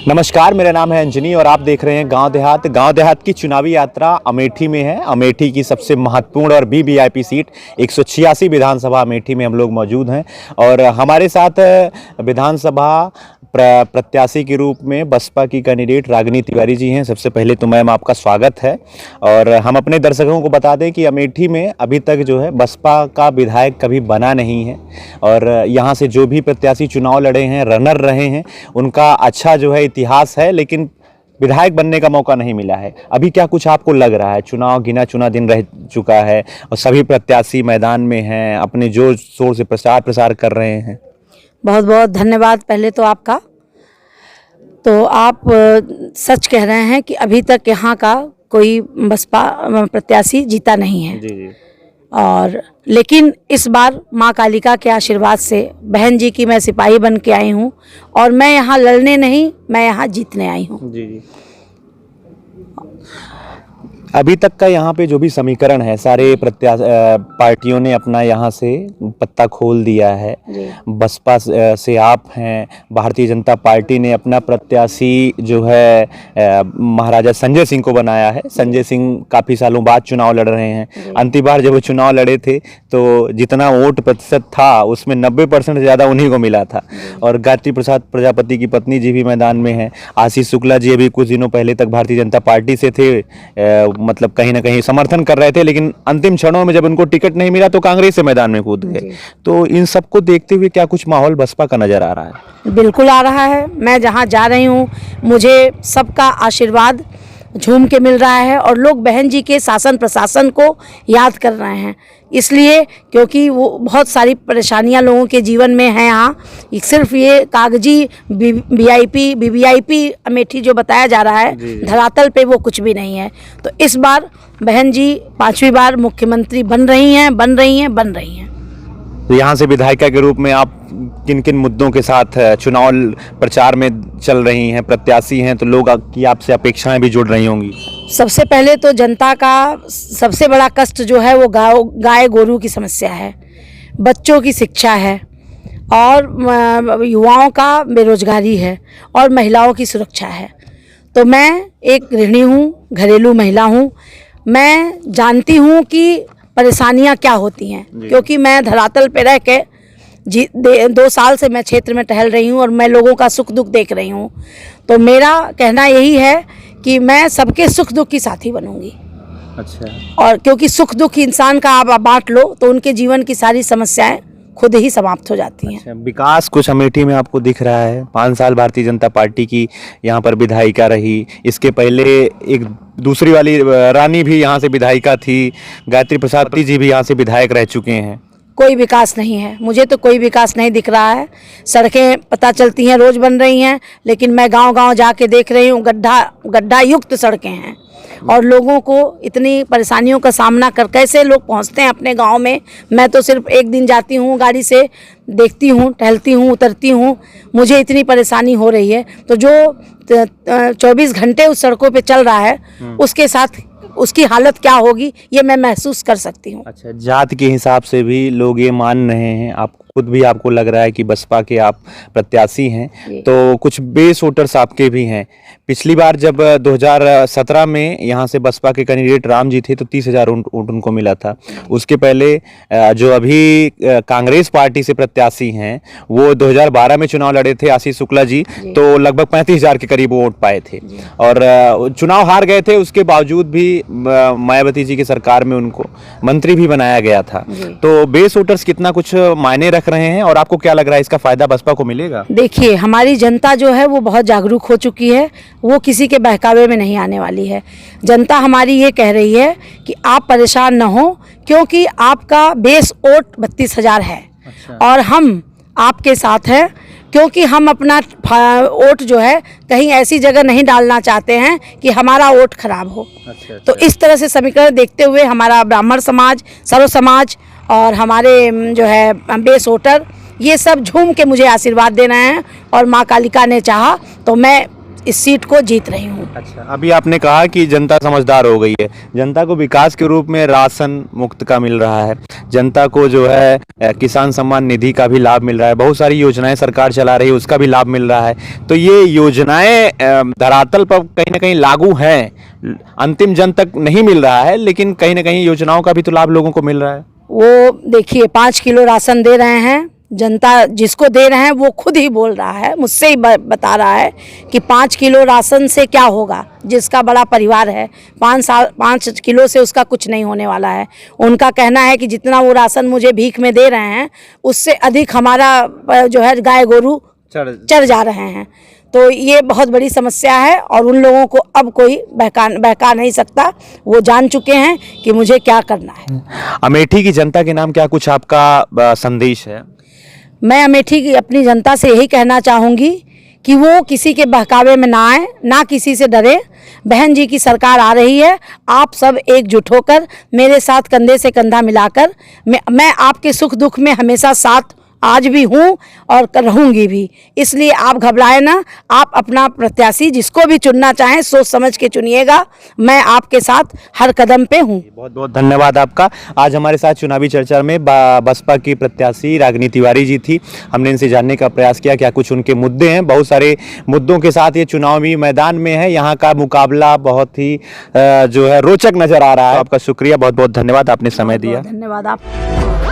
नमस्कार, मेरा नाम है अंजनी और आप देख रहे हैं गांव देहात की चुनावी यात्रा अमेठी में है। अमेठी की सबसे महत्वपूर्ण और वीवीआईपी सीट 186 विधानसभा अमेठी में हम लोग मौजूद हैं और हमारे साथ विधानसभा प्रत्याशी के रूप में बसपा की कैंडिडेट रागिनी तिवारी जी हैं। सबसे पहले तो मैम आपका स्वागत है और हम अपने दर्शकों को बता दें कि अमेठी में अभी तक जो है बसपा का विधायक कभी बना नहीं है और यहाँ से जो भी प्रत्याशी चुनाव लड़े हैं, रनर रहे हैं, उनका अच्छा जो है इतिहास है, लेकिन विधायक बनने का मौका नहीं मिला है। अभी क्या कुछ आपको लग रहा है? चुनाव गिना चुना दिन रह चुका है और सभी प्रत्याशी मैदान में हैं, अपने जोर शोर से प्रसार कर रहे हैं। बहुत बहुत धन्यवाद पहले तो आपका। तो आप सच कह रहे हैं कि अभी तक यहाँ का कोई बसपा प्रत्याशी जीता नहीं है। जी। और लेकिन इस बार माँ कालिका के आशीर्वाद से बहन जी की मैं सिपाही बन के आई हूँ और मैं यहाँ लड़ने नहीं, मैं यहाँ जीतने आई हूँ। जी। अभी तक का यहाँ पे जो भी समीकरण है, सारे पार्टियों ने अपना यहाँ से पत्ता खोल दिया है। बसपा से आप हैं, भारतीय जनता पार्टी ने अपना प्रत्याशी जो है महाराजा संजय सिंह को बनाया है। संजय सिंह काफ़ी सालों बाद चुनाव लड़ रहे हैं। अंतिम बार जब वो चुनाव लड़े थे तो जितना वोट प्रतिशत था उसमें 90% से ज़्यादा उन्हीं को मिला था। और गायत्री प्रसाद प्रजापति की पत्नी जी भी मैदान में हैं। आशीष शुक्ला जी अभी कुछ दिनों पहले तक भारतीय जनता पार्टी से थे, मतलब कहीं ना कहीं समर्थन कर रहे थे, लेकिन अंतिम क्षणों में जब उनको टिकट नहीं मिला तो कांग्रेस से मैदान में कूद गए। तो इन सबको देखते हुए क्या कुछ माहौल बसपा का नजर आ रहा है? बिल्कुल आ रहा है। मैं जहाँ जा रही हूँ मुझे सबका आशीर्वाद झूम के मिल रहा है और लोग बहन जी के शासन प्रशासन को याद कर रहे हैं, इसलिए क्योंकि वो बहुत सारी परेशानियां लोगों के जीवन में हैं। यहाँ सिर्फ ये कागजी वीवीआईपी अमेठी जो बताया जा रहा है, धरातल पे वो कुछ भी नहीं है। तो इस बार बहन जी 5वीं बार मुख्यमंत्री बन रही हैं। तो यहाँ से विधायिका के रूप में आप किन किन मुद्दों के साथ चुनाव प्रचार में चल रही हैं? प्रत्याशी हैं तो लोग की आपसे अपेक्षाएं भी जुड़ रही होंगी। सबसे पहले तो जनता का सबसे बड़ा कष्ट जो है वो गाय गोरू की समस्या है, बच्चों की शिक्षा है और युवाओं का बेरोजगारी है और महिलाओं की सुरक्षा है। तो मैं एक गृहिणी हूँ, घरेलू महिला हूँ। मैं जानती हूँ कि परेशानियाँ क्या होती हैं, क्योंकि मैं धरातल पे रह के 2 साल से मैं क्षेत्र में टहल रही हूँ और मैं लोगों का सुख दुख देख रही हूँ। तो मेरा कहना यही है कि मैं सबके सुख दुख की साथी बनूंगी। अच्छा। और क्योंकि सुख दुख इंसान का आप बांट लो तो उनके जीवन की सारी समस्याएं खुद ही समाप्त हो जाती हैं। अच्छा, विकास कुछ अमेठी में आपको दिख रहा है? 5 साल भारतीय जनता पार्टी की यहाँ पर विधायिका रही, इसके पहले एक दूसरी वाली रानी भी यहाँ से विधायिका थी, गायत्री प्रसाद जी भी यहाँ से विधायक रह चुके हैं। कोई विकास नहीं है, मुझे तो कोई विकास नहीं दिख रहा है। सड़कें पता चलती हैं रोज बन रही हैं, लेकिन मैं गांव-गांव जाके देख रही हूँ गड्ढा युक्त सड़कें हैं और लोगों को इतनी परेशानियों का सामना कर कैसे लोग पहुँचते हैं अपने गांव में। मैं तो सिर्फ एक दिन जाती हूँ, गाड़ी से देखती हूँ, टहलती हूँ, उतरती हूँ, मुझे इतनी परेशानी हो रही है। तो जो 24 घंटे उस सड़कों पे चल रहा है उसके साथ उसकी हालत क्या होगी ये मैं महसूस कर सकती हूँ। अच्छा, जात के हिसाब से भी लोग ये मान रहे हैं, आप खुद भी आपको लग रहा है कि बसपा के आप प्रत्याशी हैं, तो कुछ बेस वोटर्स आपके भी हैं। पिछली बार जब 2017 में यहाँ से बसपा के कैंडिडेट राम जी थे तो 30,000 वोट उनको मिला था। उसके पहले जो अभी कांग्रेस पार्टी से प्रत्याशी हैं वो 2012 में चुनाव लड़े थे, आशीष शुक्ला जी, तो लगभग 35,000 के करीब वोट पाए थे और चुनाव हार गए थे। उसके बावजूद भी मायावती जी की सरकार में उनको मंत्री भी बनाया गया था। तो बेस वोटर्स कितना कुछ मायने रख रहे हैं और आपको क्या लग रहा है इसका फायदा बसपा को मिलेगा? देखिए, हमारी जनता जो है वो बहुत जागरूक हो चुकी है, वो किसी के बहकावे में नहीं आने वाली है। जनता हमारी ये कह रही है कि आप परेशान न हो, क्योंकि आपका बेस वोट 32,000 है। अच्छा। और हम आपके साथ हैं, क्योंकि हम अपना वोट जो है कहीं ऐसी जगह नहीं डालना चाहते हैं कि हमारा वोट खराब हो। अच्छा। तो इस तरह से समीकरण देखते हुए हमारा ब्राह्मण समाज, सर्व समाज और हमारे जो है बेस वोटर, ये सब झूम के मुझे आशीर्वाद देना है और माँ कालिका ने चाहा तो मैं इस सीट को जीत रही हूँ। अच्छा, अभी आपने कहा कि जनता समझदार हो गई है, जनता को विकास के रूप में राशन मुफ्त का मिल रहा है, जनता को जो है किसान सम्मान निधि का भी लाभ मिल रहा है, बहुत सारी योजनाएं सरकार चला रही है उसका भी लाभ मिल रहा है। तो ये योजनाएं धरातल पर कहीं ना कहीं लागू हैं, अंतिम जन तक नहीं मिल रहा है, लेकिन कहीं ना कहीं योजनाओं का भी तो लाभ लोगों को मिल रहा है। वो देखिए 5 किलो राशन दे रहे हैं, जनता जिसको दे रहे हैं वो खुद ही बोल रहा है, मुझसे ही बता रहा है कि 5 किलो राशन से क्या होगा। जिसका बड़ा परिवार है 5 किलो से उसका कुछ नहीं होने वाला है। उनका कहना है कि जितना वो राशन मुझे भीख में दे रहे हैं उससे अधिक हमारा जो है गाय गोरू चढ़ जा रहे हैं। तो ये बहुत बड़ी समस्या है और उन लोगों को अब कोई बहका नहीं सकता, वो जान चुके हैं कि मुझे क्या करना है। अमेठी की जनता के नाम क्या कुछ आपका संदेश है? मैं अमेठी की अपनी जनता से यही कहना चाहूँगी कि वो किसी के बहकावे में ना आए, ना किसी से डरे। बहन जी की सरकार आ रही है, आप सब एकजुट होकर मेरे साथ कंधे से कंधा मिलाकर मैं आपके सुख दुख में हमेशा साथ आज भी हूँ और रहूँगी भी। इसलिए आप घबराए ना, आप अपना प्रत्याशी जिसको भी चुनना चाहें सोच समझ के चुनिएगा, मैं आपके साथ हर कदम पे हूँ। बहुत बहुत धन्यवाद आपका। आज हमारे साथ चुनावी चर्चा में बसपा की प्रत्याशी रागिनी तिवारी जी थी। हमने इनसे जानने का प्रयास किया क्या कुछ उनके मुद्दे हैं। बहुत सारे मुद्दों के साथ ये चुनावी मैदान में है, यहाँ का मुकाबला बहुत ही जो है रोचक नजर आ रहा है। आपका शुक्रिया, बहुत बहुत धन्यवाद, आपने समय दिया। धन्यवाद आप।